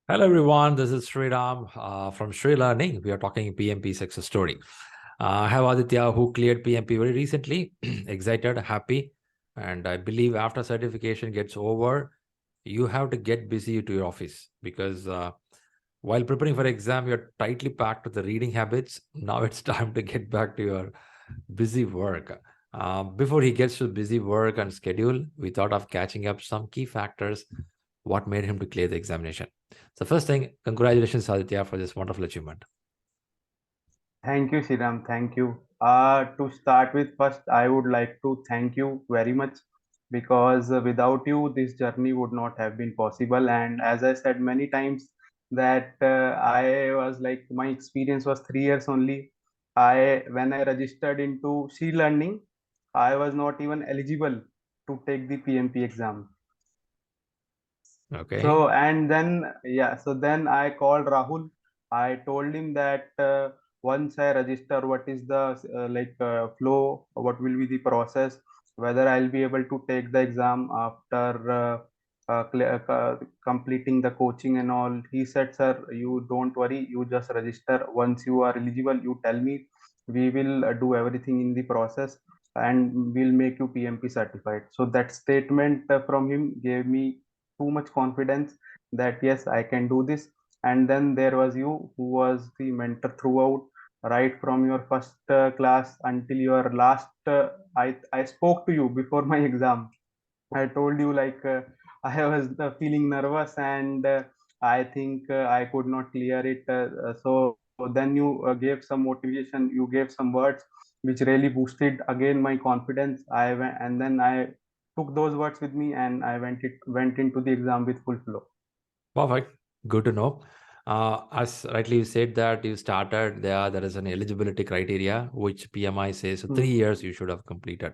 Hello everyone, this is Sriram from ShriLearning. We are talking PMP success story. I have Aditya who cleared PMP very recently, excited, happy, and I believe after certification gets over, you have to get busy to your office because while preparing for exam, you're tightly packed with the reading habits. Now it's time to get back to your busy work. Before he gets to busy work and schedule, we thought of catching up some key factors what made him to clear the examination. So first thing, congratulations, Aditya, for this wonderful achievement. Thank you, Shiram. Thank you. To start with, first, I would like to thank you very much because without you, this journey would not have been possible. And as I said many times, that I was like my experience was 3 years only. When I registered into ShriLearning, I was not even eligible to take the PMP exam. Okay. So and then yeah, so then I called Rahul. I told him that once I register, what is the flow? What will be the process? Whether I'll be able to take the exam after completing the coaching and all. He said, "Sir, you don't worry. You just register. Once you are eligible, you tell me. We will do everything in the process." And we'll make you PMP certified. So that statement from him gave me too much confidence that yes, I can do this. And then there was you who was the mentor throughout, right from your first class until your last. I spoke to you before my exam. I told you like I was feeling nervous and I think I could not clear it. So then you gave some motivation, you gave some words which really boosted again my confidence. I went and then I took those words with me and I went into the exam with full flow. Perfect. Good to know. As rightly you said that you started there, there is an eligibility criteria which PMI says so Hmm. 3 years you should have completed.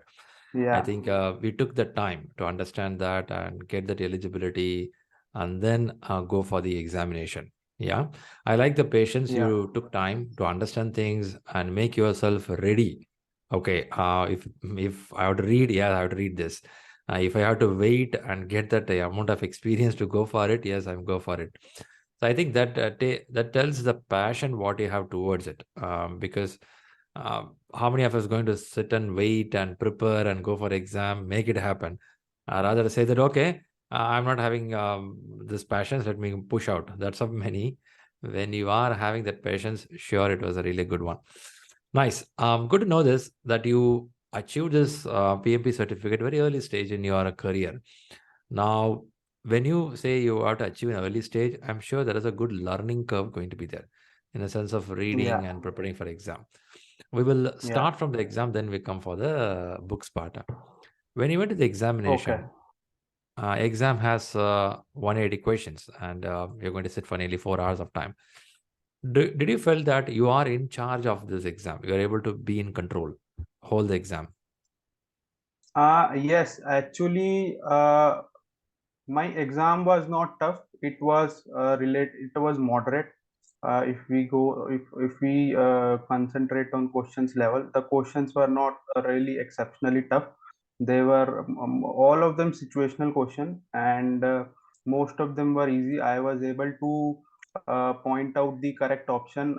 I Yeah, think we took the time to understand that and get that eligibility and then go for the examination. Yeah. I like the patience yeah, you took time to understand things and make yourself ready. Okay. If I have to read, yeah, I have to read this. If I have to wait and get that amount of experience to go for it, yes, I'm go for it. So I think that that tells the passion what you have towards it. Because how many of us going to sit and wait and prepare and go for exam, make it happen? Rather say that okay, I'm not having this passion. Let me push out. That's of many. When you are having that patience, sure, it was a really good one. Nice. Good to know this that you achieved this PMP certificate very early stage in your career. Now, when you say you are to achieve an early stage, I'm sure there is a good learning curve going to be there in a sense of reading yeah, and preparing for exam. We will yeah. start from the exam, then we come for the books part. When you went to the Okay. examination, exam has 180 questions and you're going to sit for nearly 4 hours of time. Did you feel that you are in charge of this exam? You are able to be in control, hold the exam. Yes, actually, my exam was not tough. It was it was moderate. If we concentrate on questions level, the questions were not really exceptionally tough. They were all of them situational question, and most of them were easy. I was able to point out the correct option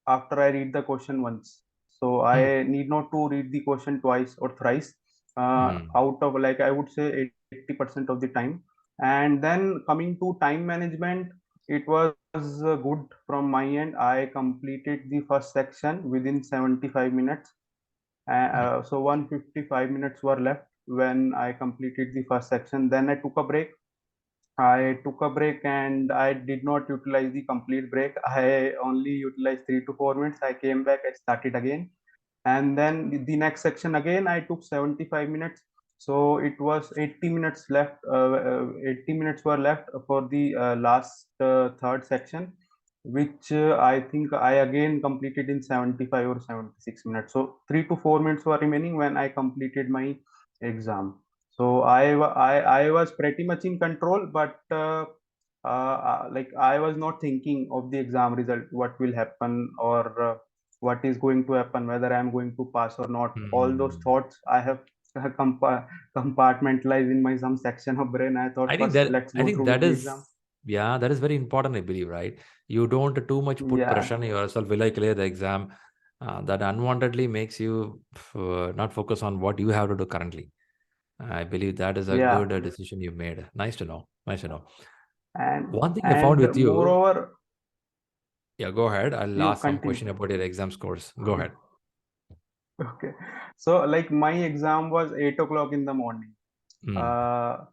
after I read the question once. So Hmm. I need not to read the question twice or thrice. Hmm. Out of like I would say 80% of the time. And then coming to time management, it was good from my end. I completed the first section within 75 minutes. Hmm. So 155 minutes were left when I completed the first section. Then I took a break. I took a break and I did not utilize the complete break. I only utilized 3 to 4 minutes. I came back, I started again. And then the next section again, I took 75 minutes. So it was 80 minutes left. 80 minutes were left for the last third section, which I think I again completed in 75 or 76 minutes. So 3 to 4 minutes were remaining when I completed my exam. So I was pretty much in control, but like I was not thinking of the exam result, what will happen or what is going to happen, whether I'm going to pass or not. All those Hmm. thoughts I have compartmentalized in my some section of brain. I thought first let's I go think through with that the is exam. Yeah, that is very important, I believe, right? You don't too much put Yeah, pressure on yourself. Will I clear the exam? That unwantedly makes you not focus on what you have to do currently. I believe that is a yeah, good decision you made. Nice to know. Nice to know. and One thing I found and with you, moreover, yeah, go ahead. I'll you ask some question continue. about your exam scores. Go ahead. Okay, so like my exam was 8 o'clock in the morning. Mm. Uh,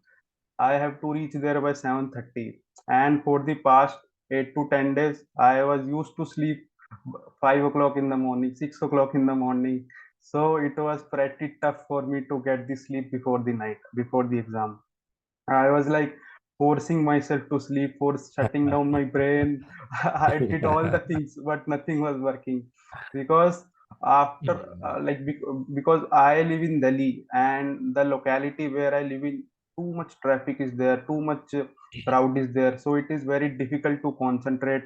I have to reach there by 7:30, and for the past 8 to 10 days, I was used to sleep 5 o'clock in the morning, 6 o'clock in the morning. So it was pretty tough for me to get the sleep before the night, before the exam. I was like forcing myself to sleep, for shutting down my brain. I did all the things, but nothing was working because after Mm. because I live in Delhi, and the locality where I live in, too much traffic is there, too much crowd is there, so it is very difficult to concentrate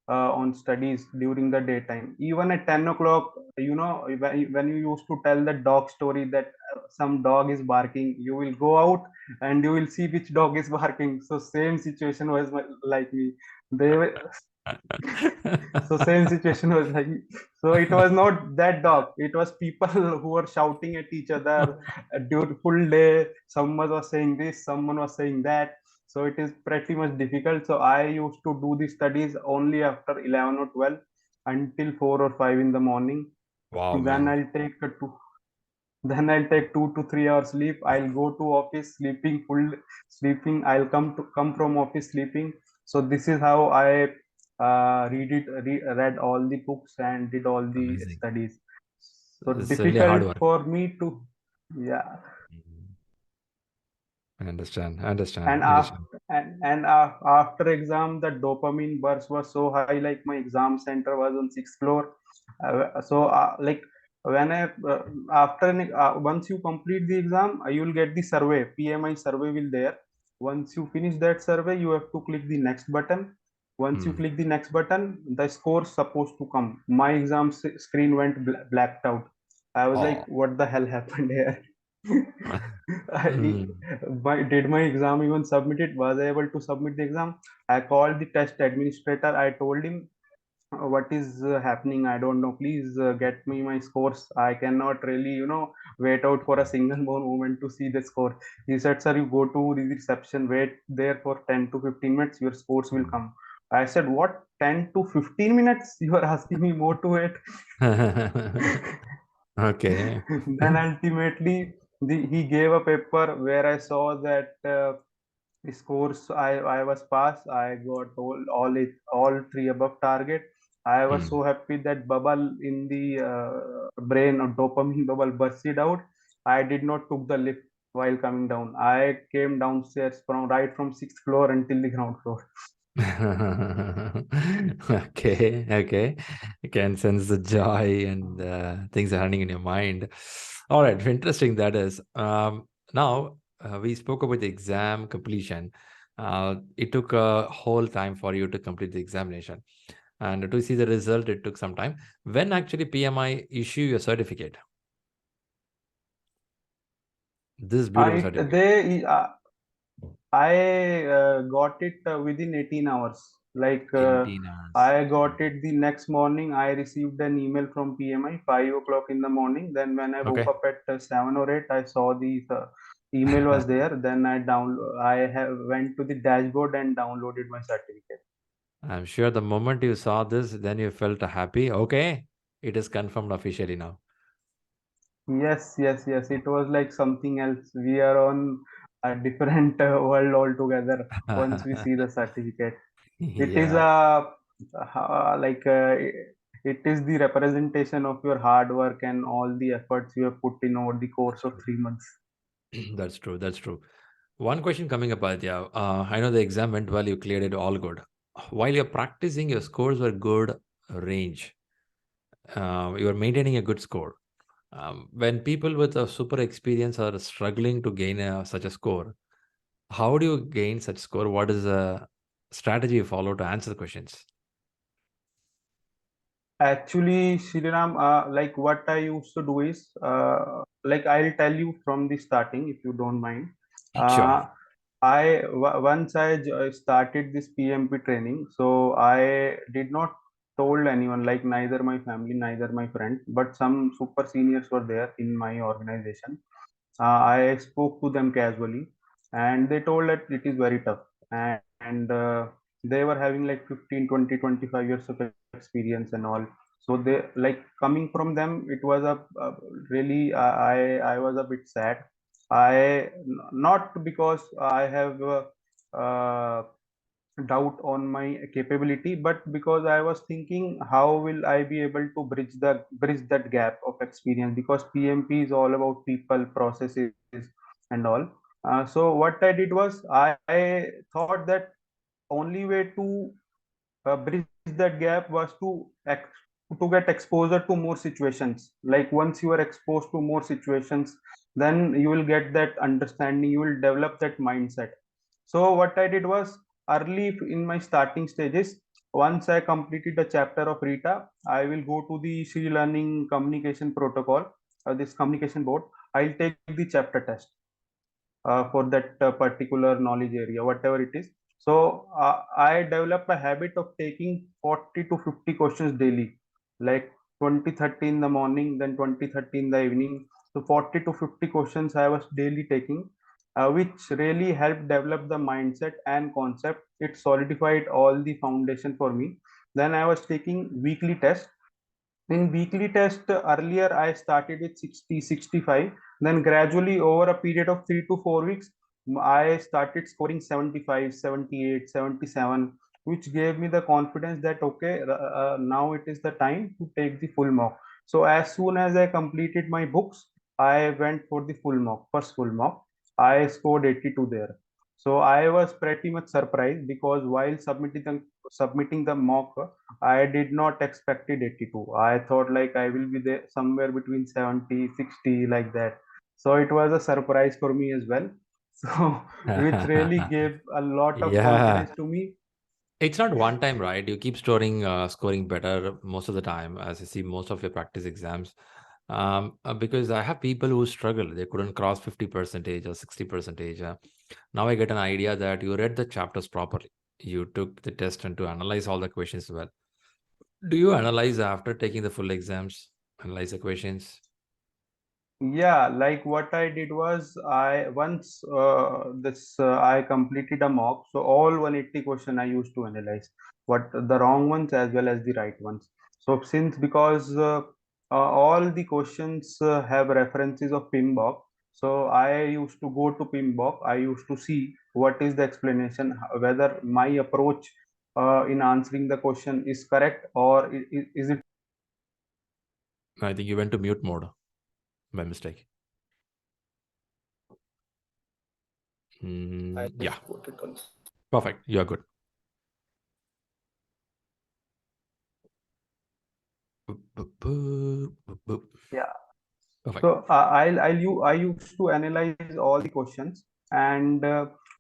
on studies during the daytime. Even at 10 o'clock, when you used to tell the dog story that some dog is barking, you will go out and you will see which dog is barking. So same situation was like me. They were, so same situation was like, so it was not that dog, it was people who were shouting at each other during full day. Someone was saying this, someone was saying that, so it is pretty much difficult. So I used to do the studies only after 11 or 12 until 4 or 5 in the morning. Wow, then man. i'll take a two then I'll take 2 to 3 hours sleep. I'll go to office sleeping, full sleeping. I'll come from office sleeping. So this is how I read all the books and did all the Amazing. studies. So It's really hard difficult work. for me to, yeah. Mm. I understand. I understand. And I understand. after after exam, the dopamine burst was so high. Like my exam center was on sixth floor. Like when I after once you complete the exam, you will get the survey. PMI survey will there. Once you finish that survey, you have to click the next button. Once you Mm. click the next button, the score supposed to come. My exam screen went blacked out. I was like, Oh. what the hell happened here? I, Mm. did my exam even submit it? Was I able to submit the exam? I called the test administrator. I told him what is happening. I don't know. Please get me my scores. I cannot really, wait out for a single more moment to see the score. He said, sir, you go to the reception, wait there for 10 to 15 minutes, your scores will come. I said, what? 10 to 15 minutes? You are asking me more to wait? Okay. Then ultimately, he gave a paper where I saw that scores I was passed. I got all three above target. I was Mm. so happy that bubble in the brain, or dopamine bubble, bursted out. I did not took the lift while coming down. I came downstairs from sixth floor until the ground floor. Okay, okay. I can sense the joy and things are happening in your mind. All right, interesting that is. Now, we spoke about the exam completion. It took a whole time for you to complete the examination. And to see the result, it took some time. When actually PMI issue your certificate, this beautiful I certificate? they I got it within 18 hours. Like 18 hours. I got Mm. it the next morning. I received an email from PMI 5 o'clock in the morning. Then when I woke Okay. up at 7 or 8, I saw the email was there. Then I have went to the dashboard and downloaded my certificate. I'm sure the moment you saw this, then you felt happy. Okay, it is confirmed officially now. Yes, yes, yes. It was like something else. We are on a different world altogether once we see the certificate. It is Yeah, a like it is the representation of your hard work and all the efforts you have put in over the course of 3 months. that's true. That's true. One question coming up, Aditya. I know the exam went well, you cleared it all good. While you're practicing, your scores were good range. You are maintaining a good score. When people with a super experience are struggling to gain such a score, how do you gain such score? What is the strategy you follow to answer the questions? Actually, Shriram, like what I used to do is like I'll tell you from the starting if you don't mind. Sure. Uh, once I started this PMP training, so I did not told anyone, like neither my family, neither my friends, but some super seniors were there in my organization. I spoke to them casually, and they told that it is very tough, and they were having like 15, 20, 25 years of experience and all. So they, like, coming from them, it was a really, I was a bit sad. I, not because I have doubt on my capability, but because I was thinking, how will I be able to bridge that gap of experience, because PMP is all about people, processes, and all. So what I did was, I thought that only way to bridge that gap was to get exposure to more situations. Like, once you are exposed to more situations, then you will get that understanding, you will develop that mindset. So what I did was, early in my starting stages, once I completed a chapter of Rita, I will go to the ShriLearning communication protocol, this communication board. I'll take the chapter test for that particular knowledge area, whatever it is. So I developed a habit of taking 40 to 50 questions daily, like 20, 30 in the morning, then 20, 30 in the evening. So 40 to 50 questions I was daily taking, which really helped develop the mindset and concept. It solidified all the foundation for me. Then I was taking weekly tests. In weekly test, earlier I started with 60, 65. Then gradually, over a period of 3 to 4 weeks, I started scoring 75, 78, 77, which gave me the confidence that, okay, now it is the time to take the full mock. So as soon as I completed my books, I went for the full mock, first full mock. I scored 82 there. So I was pretty much surprised, because while submitting the mock, I did not expected 82. I thought like I will be there somewhere between 70, 60, like that. So it was a surprise for me as well. So which really gave a lot of Yeah. confidence to me. It's not one time, right? You keep scoring better most of the time, as you see most of your practice exams. Because I have people who struggle; they couldn't cross 50 percentage or 60 percentage. Now I get an idea that you read the chapters properly. You took the test and to analyze all the questions well. Do you analyze after taking the full exams? Analyze the questions? Yeah, like what I did was, I once this I completed a mock, so all 180 question I used to analyze, what the wrong ones as well as the right ones. So since, because all the questions have references of PMBOK, so I used to go to PMBOK. I used to see what is the explanation, whether my approach in answering the question is correct, or is it. I think you went to mute mode by mistake. Yeah, perfect. You are good. Yeah. Perfect. So I used to analyze all the questions, and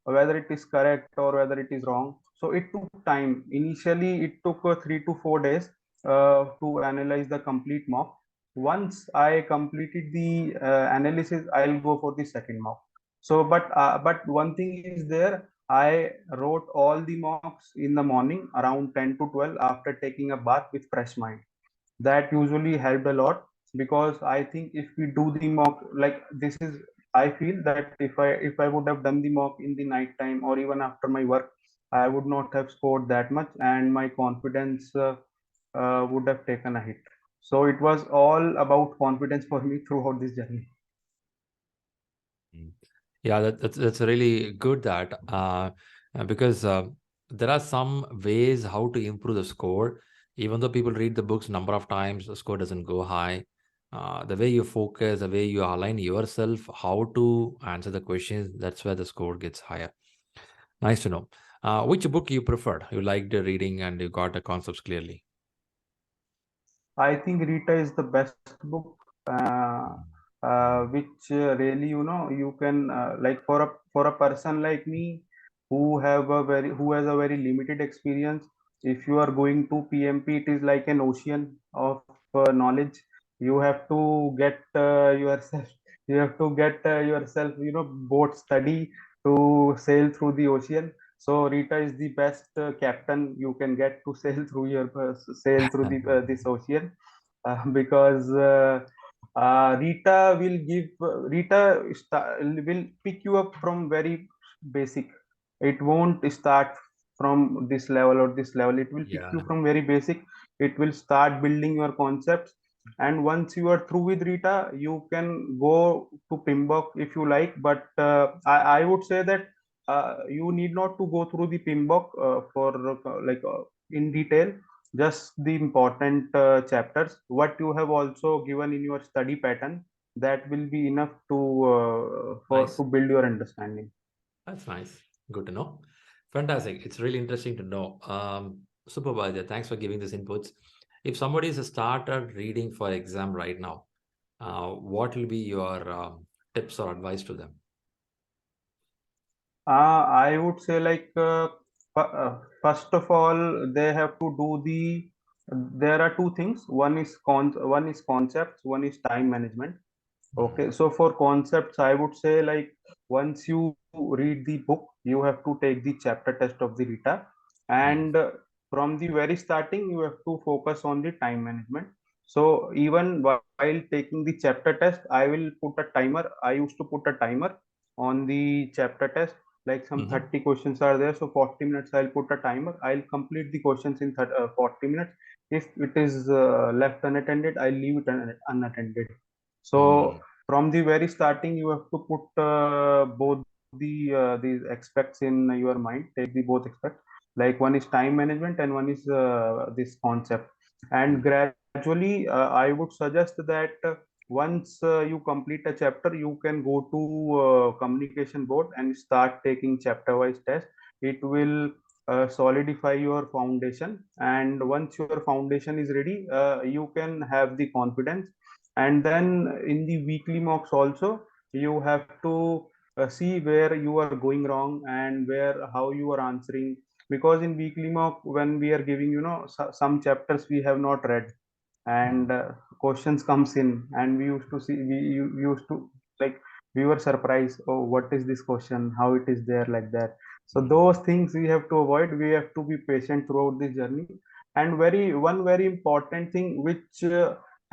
whether it is correct or whether it is wrong. So it took time. Initially, it took 3 to 4 days to analyze the complete mock. Once I completed the analysis, I'll go for the second mock. So, but one thing is there. I wrote all the mocks in the morning around 10 to 12 after taking a bath with fresh mind. That usually helped a lot, because I think if we do the mock like this is, I feel that if I would have done the mock in the night time or even after my work, I would not have scored that much, and my confidence would have taken a hit. So it was all about confidence for me throughout this journey. Yeah, that's really good that because there are some ways how to improve the score. Even though people read the books number of times, the score doesn't go high. The way you focus, the way you align yourself, how to answer the questions, that's where the score gets higher. Nice to know. Which book you preferred? You liked the reading and you got the concepts clearly. I think Rita is the best book, which really, you can, like, for a person like me, who has a very limited experience. If you are going to PMP, it is like an ocean of knowledge. You have to get yourself, you have to get yourself, boat study to sail through the ocean. So Rita is the best captain you can get to sail through the this ocean, because Rita will pick you up from very basic. It won't start from this level or this level. It will pick Yeah, you from very basic. It will start building your concepts, and once you are through with Rita, you can go to PMBOK if you like. But I would say that you need not to go through the PMBOK in detail. Just the important chapters, what you have also given in your study pattern, that will be enough nice. to build your understanding. That's nice. Good to know. Fantastic. It's really interesting to know. Supervisor, thanks for giving this inputs. If somebody is started reading for exam right now, what will be your tips or advice to them? I would say first of all, they have to do the. There are two things. One is concepts. One is time management. Okay, so for concepts, I would say once you read the book, you have to take the chapter test of the Rita, Mm. and from the very starting, you have to focus on the time management. So even while taking the chapter test, I will put a timer. I used to put a timer on the chapter test, like some Mm-hmm. 30 questions are there, so 40 minutes I'll put a timer. I'll complete the questions in 40 minutes. If it is left unattended, I'll leave it unattended. So Mm. from the very starting, you have to put both these aspects in your mind. Take the both aspects, like one is time management and one is this concept. And Mm. gradually, I would suggest that once you complete a chapter, you can go to communication board and start taking chapter wise test. It will solidify your foundation, and once your foundation is ready, you can have the confidence. And then in the weekly mocks also, you have to see where you are going wrong and where how you are answering, because in weekly mock, when we are giving, some chapters we have not read, Mm. and questions comes in, and we used to see we used to like we were surprised, oh, what is this question, how it is there, like that. So Mm. those things we have to avoid. We have to be patient throughout this journey. And very important thing which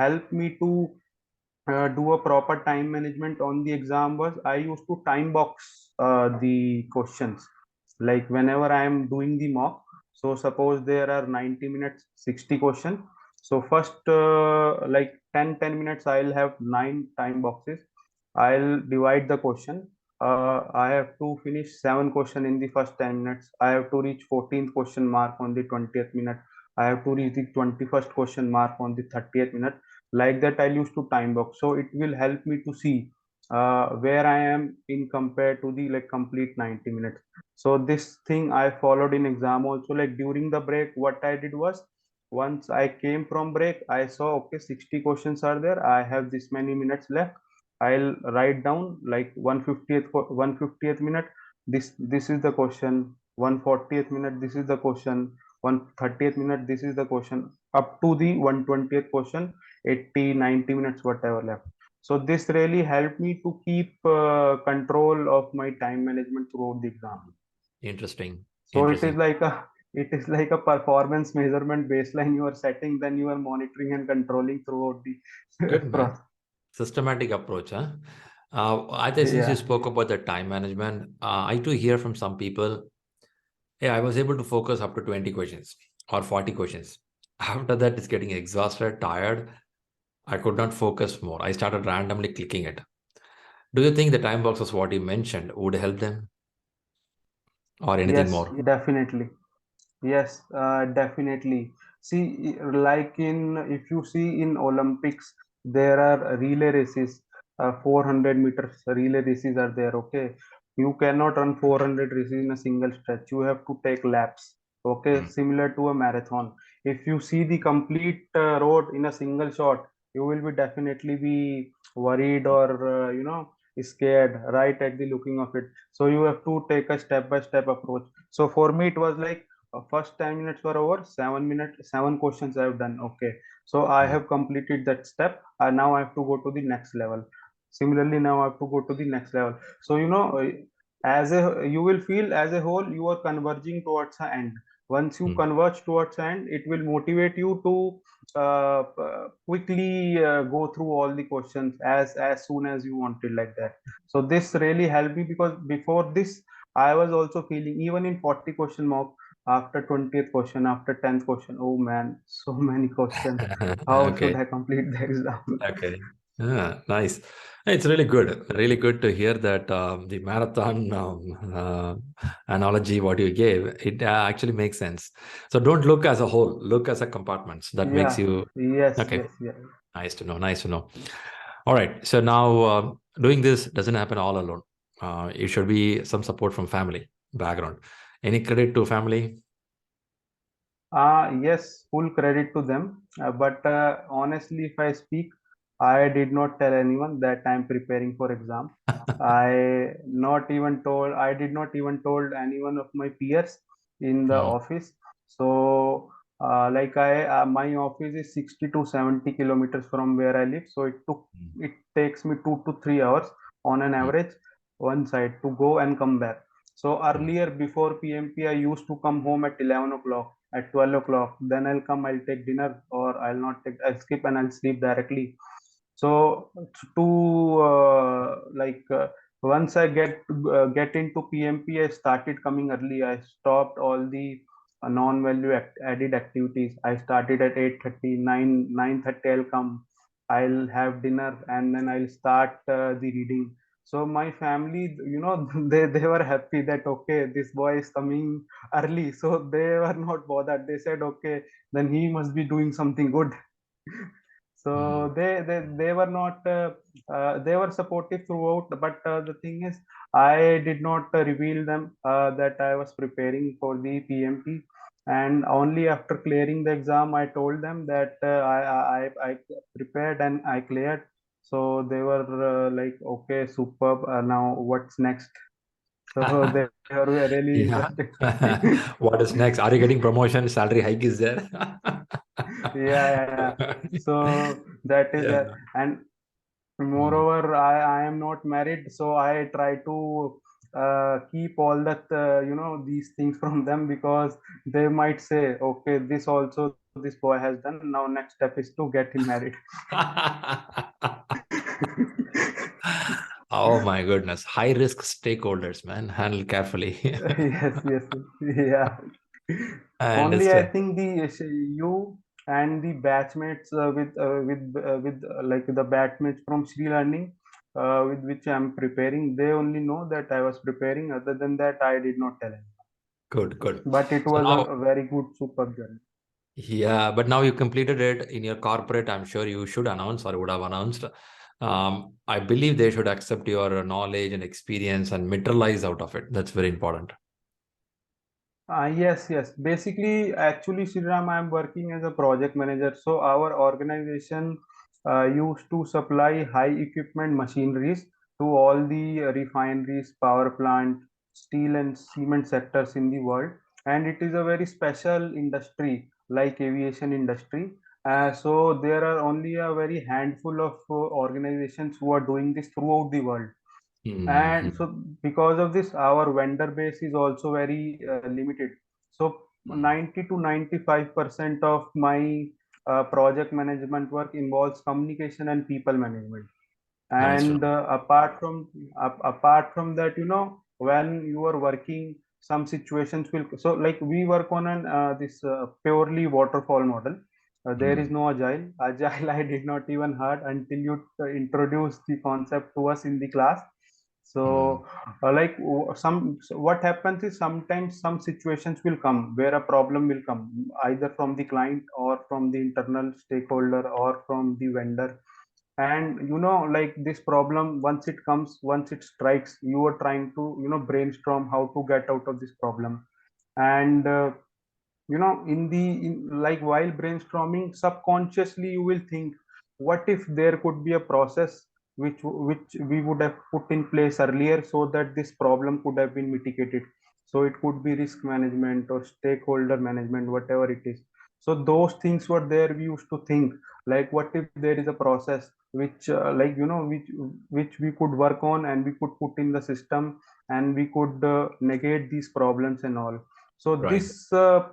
helped me to do a proper time management on the exam was I used to time box the questions. Like whenever I am doing the mock, so suppose there are 90 minutes, 60 question. So first, 10 minutes, I'll have nine time boxes. I'll divide the question. I have to finish seven question in the first 10 minutes. I have to reach 14th question mark on the 20th minute. I have to reach the 21st question mark on the 30th minute. Like that, I'll use to time box, so it will help me to see where I am in compared to the complete 90 minutes. So this thing I followed in exam also. Like during the break, what I did was, once I came from break, I saw, okay, 60 questions are there, I have this many minutes left. I'll write down like 150th minute, this is the question. 140th minute, this is the question. 130th minute, this is the question, up to the 120th question. 80, 90 minutes, whatever left. So this really helped me to keep control of my time management throughout the exam. Interesting. So Interesting. it is like a performance measurement baseline you are setting, then you are monitoring and controlling throughout the Good, man. process. Systematic approach, huh? I think since you Yeah. spoke about the time management, I do hear from some people, hey, I was able to focus up to 20 questions or 40 questions. After that, it's getting exhausted, tired. I could not focus more. I started randomly clicking it. Do you think the time boxes, what you mentioned, would help them or anything Yes, more? definitely. Yes, definitely. See, like if you see in Olympics, there are relay races, 400 meters relay races are there. Okay, you cannot run 400 races in a single stretch. You have to take laps. Okay, Mm. similar to a marathon. If you see the complete road in a single shot, you will be definitely be worried or scared right at the looking of it. So you have to take a step by step approach. So for me, it was like first 10 minutes were over, 7 minutes, seven questions I have done. Okay, so I Mm. have completed that step. Now I have to go to the next level. Similarly, now I have to go to the next level. So as a you will feel as a whole you are converging towards the end. Once you converge towards the end, it will motivate you to quickly go through all the questions as soon as you wanted, like that. So this really helped me, because before this I was also feeling, even in 40 question mock, after 20th question, after 10th question, oh man, so many questions, how should Okay. I complete the exam? Okay. Nice. It's really good. Really good to hear that the marathon analogy what you gave, it actually makes sense. So don't look as a whole, look as a compartments. That makes Yeah, you yes, okay. yes, yeah. Nice to know. Nice to know. All right. So now doing this doesn't happen all alone. It should be some support from family background. Any credit to family? Yes, full credit to them. But honestly, if I speak, I did not tell anyone that I'm preparing for exam. I did not even told anyone of my peers in the Hmm. office. So, my office is 60 to 70 kilometers from where I live. So it takes me 2 to 3 hours on an Hmm. average, one side to go and come back. So Hmm. earlier before PMP, I used to come home at 11 o'clock, at 12 o'clock. Then I'll come, I'll take dinner, or I'll not take, I'll skip and I'll sleep directly. So to once I get into PMP, I started coming early. I stopped all the non-value added activities. I started at 8:30, 9:30. I'll come. I'll have dinner and then I'll start the reading. So my family, they were happy that okay, this boy is coming early. So they were not bothered. They said, okay, then he must be doing something good. Hmm. So they were not they were supportive throughout, but the thing is, I did not reveal them that I was preparing for the PMP, and only after clearing the exam I told them that I prepared and I cleared. So they were like, okay, superb, now what's next? So they were really Yeah. interested. What is next? Are you getting promotion? Salary hike is there? Yeah, yeah, yeah. So that is Yeah. and Mm. moreover, I am not married, so I try to keep all that these things from them, because they might say, okay, this also this boy has done, now next step is to get him married. Oh my goodness. High risk stakeholders, man. Handle carefully. Yes, yes, yeah. I Only I understand. think you and the batchmates like the batchmates from ShriLearning, with which I'm preparing, they only know that I was preparing. Other than that, I did not tell anyone. Good, good. But it So was now, a very good, superb journey. yeah, but now you completed it in your corporate. I'm sure you should announce or would have announced. I believe they should accept your knowledge and experience and materialize out of it. That's very important. Yes, yes. Basically, actually, Sriram, I'm working as a project manager. So our organization used to supply high equipment machineries to all the refineries, power plant, steel and cement sectors in the world. And it is a very special industry, like aviation industry. So there are only a very handful of organizations who are doing this throughout the world. And Mhm. so because of this, our vendor base is also very limited. So Mhm. 90 to 95% of my project management work involves communication and people management. Nice to And know. apart from that, when you are working, some situations will, so like we work on an this purely waterfall model. There is Mm. no agile. I did not even heard until you introduced the concept to us in the class. Mm. So so what happens is, sometimes some situations will come where a problem will come either from the client or from the internal stakeholder or from the vendor. And like this problem, once it comes, once it strikes, you are trying to brainstorm how to get out of this problem. And like while brainstorming, subconsciously you will think, what if there could be a process which we would have put in place earlier, so that this problem could have been mitigated. So it could be risk management or stakeholder management, whatever it is. So those things were there, we used to think, like what if there is a process which which we could work on and we could put in the system, and we could negate these problems and all. So Right. this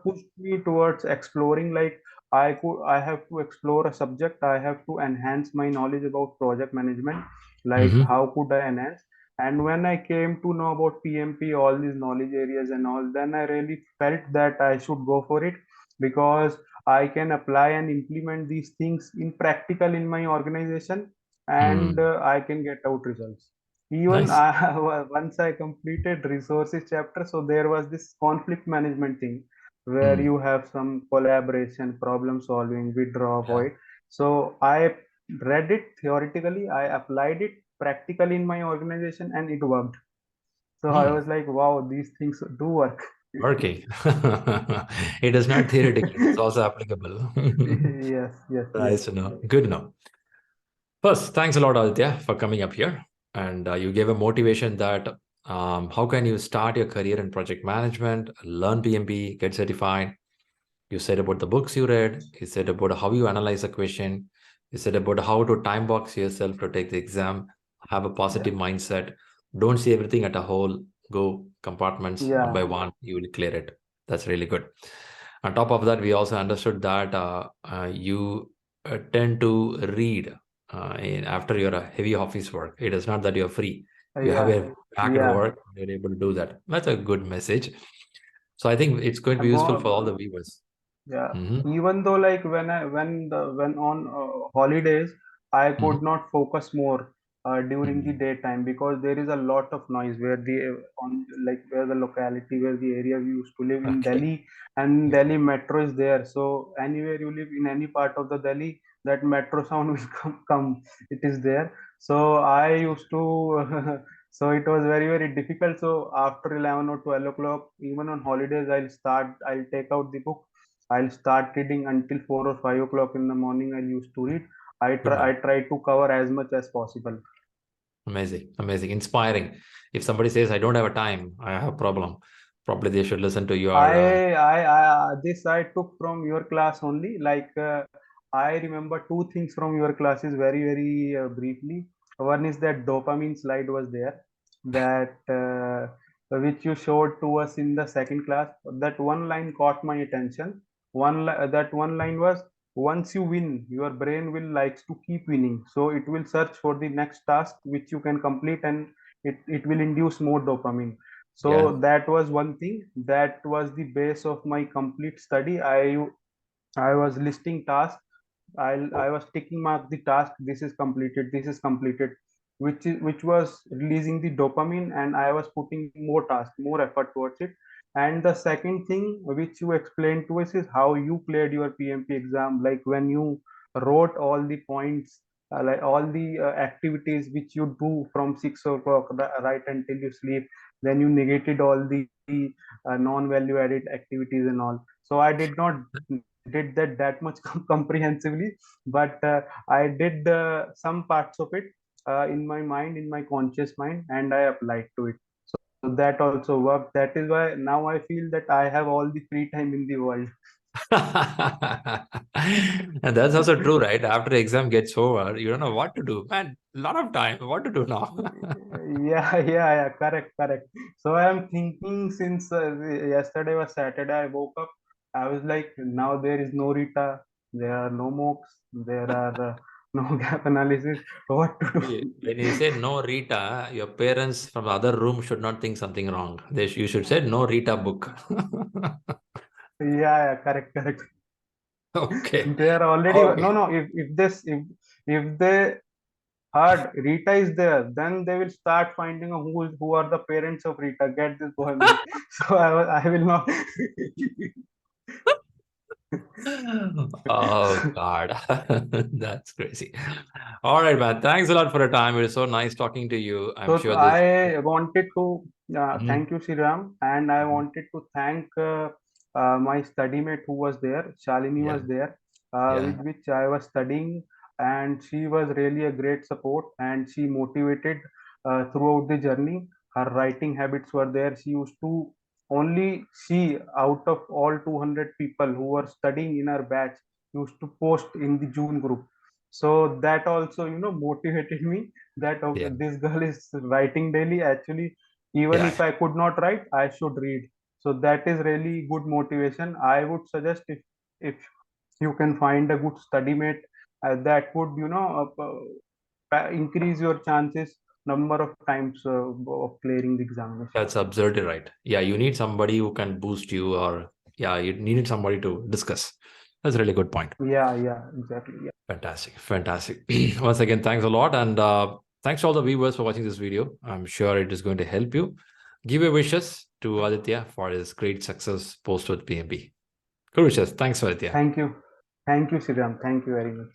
pushed me towards exploring, like I have to explore a subject, I have to enhance my knowledge about project management, like Mm-hmm. how could I enhance. And when I came to know about PMP, all these knowledge areas and all, then I really felt that I should go for it, because I can apply and implement these things in practical in my organization, and Mm. I can get out results. Even Nice. once I completed resources chapter, so there was this conflict management thing where Mm. you have some collaboration, problem solving, withdraw, Yeah. avoid. So I read it theoretically, I applied it practically in my organization, and it worked. So I Mm. was like, wow, these things do work. Working. It is not theoretical, it's also applicable. Yes, yes, yes. Nice to know. Good to know. First, thanks a lot, Aditya, for coming up here. And you gave a motivation that how can you start your career in project management, learn PMP, get certified. You said about the books you read. You said about how you analyze a question. You said about how to time box yourself to take the exam, have a Yeah, positive mindset. Don't see everything at a whole. Go compartments one yeah, by one. You will clear it. That's really good. On top of that, we also understood that you tend to read after your heavy office work. It is not that you're free. You have yeah, a packed yeah. work. You're able to do that. That's a good message. So I think it's going to be useful for all the Go, viewers. yeah. Hmm. Even though like when on holidays, I Hmm. could not focus more during the Hmm. daytime, because there is a lot of noise where the on like where the locality, where the area we used to live in Okay. Delhi, and Okay. Delhi metro is there. So anywhere you live in any part of the Delhi, that metro sound will come. It is there. So I used to so it was very difficult. So after 11 or 12 o'clock, even on holidays, I'll take out the book, I'll start reading until 4 or 5 o'clock in the morning. I used to read. Good I one. try to cover as much as possible. Amazing. Amazing. Inspiring. If somebody says, I don't have a time, I have a problem, probably they should listen to your. This I took from your class only. Like I remember two things from your classes very briefly. One is that dopamine slide was there, that which you showed to us in the second class. That one line caught my attention. That one line was, once you win, your brain will likes to keep winning, so it will search for the next task which you can complete, and it will induce more dopamine. Yeah. So that was one thing, that was the base of my complete study. I was listing tasks. I was ticking mark the task. This is completed. This is completed, which was releasing the dopamine, and I was putting more task, more effort towards it. And the second thing which you explained to us is how you cleared your PMP exam. Like when you wrote all the points, like all the activities which you do from 6 o'clock right until you sleep. Then you negated all the non-value added activities and all. So I did not did that much comprehensively, but I did some parts of it in my mind, in my conscious mind, and I applied to it. So that also worked. That is why now I feel that I have all the free time in the world. And that's also true, right? After the exam gets over, you don't know what to do. Man, a lot of time. What to do now? Yeah, correct. So I am thinking, since yesterday was Saturday, I woke up. I was like, now there is no Rita, there are no mocks, there are no gap analysis. What to do? When you say no Rita, your parents from the other room should not think something wrong. You should say no Rita book. Yeah, correct. Okay. They are already, Okay. no. If they heard Rita is there, then they will start finding out who are the parents of Rita. Get this boy, man. So I will not. Oh God. That's crazy. All right, man. Thanks a lot for the time. It was so nice talking to you. I'm So sure this. I wanted to Mhm. thank you, Sriram, and I Mhm. wanted to thank my study mate who was there. Shalini Yeah. was there, Yeah. with which I was studying, and she was really a great support, and she motivated throughout the journey. Her writing habits were there. She used to, only she out of all 200 people who were studying in our batch, used to post in the June group. So that also, motivated me that okay, Yeah. this girl is writing daily. Actually, Even Yeah, if I could not write, I should read. So that is really good motivation. I would suggest, if you can find a good study mate, that would, increase your chances number of times of clearing the examination. that's absolutely right. Yeah, you need somebody who can boost you, or yeah, you needed somebody to discuss. That's a really good point. Yeah, exactly. Yeah. Fantastic, fantastic. Once again, thanks a lot, and thanks to all the viewers for watching this video. I'm sure it is going to help you. Give your wishes to Aditya for his great success post with PMP. Good wishes. Thanks, Aditya. Thank you. Thank you, Sriram. Thank you very much.